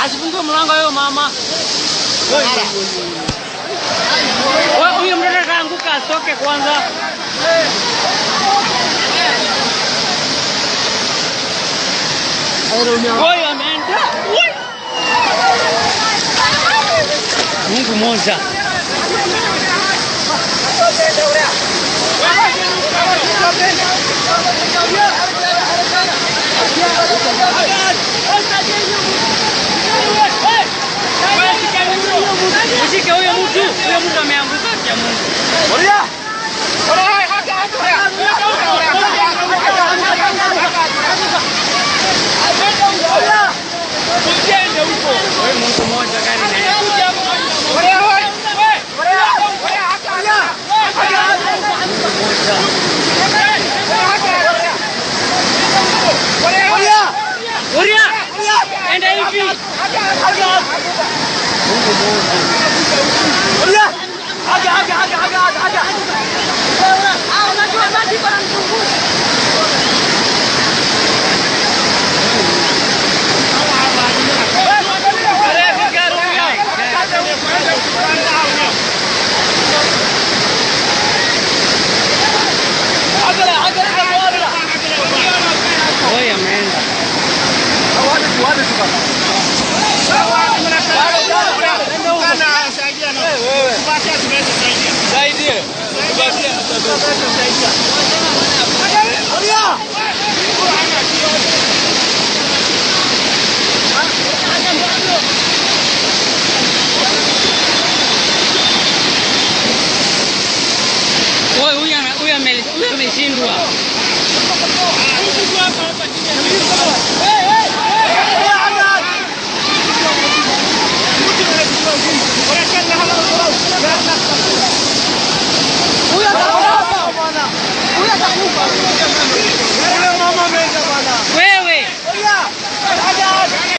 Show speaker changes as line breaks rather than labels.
Asifungue mlango huyo mama. Huyo mtoto ataanguka, atoke kwanza. Huyo ameenda. Mungu mmoja. Mshike huyo mtu ameanguka kwa Mungu. Oria! Usiende huko. Wewe Mungu mmoja gani naye? Oria! Enda hivi. Mungu mmoja. Oria! Aga. Unajua maji bana mzungu. Oye, ameenda. Huyu ameshindwa.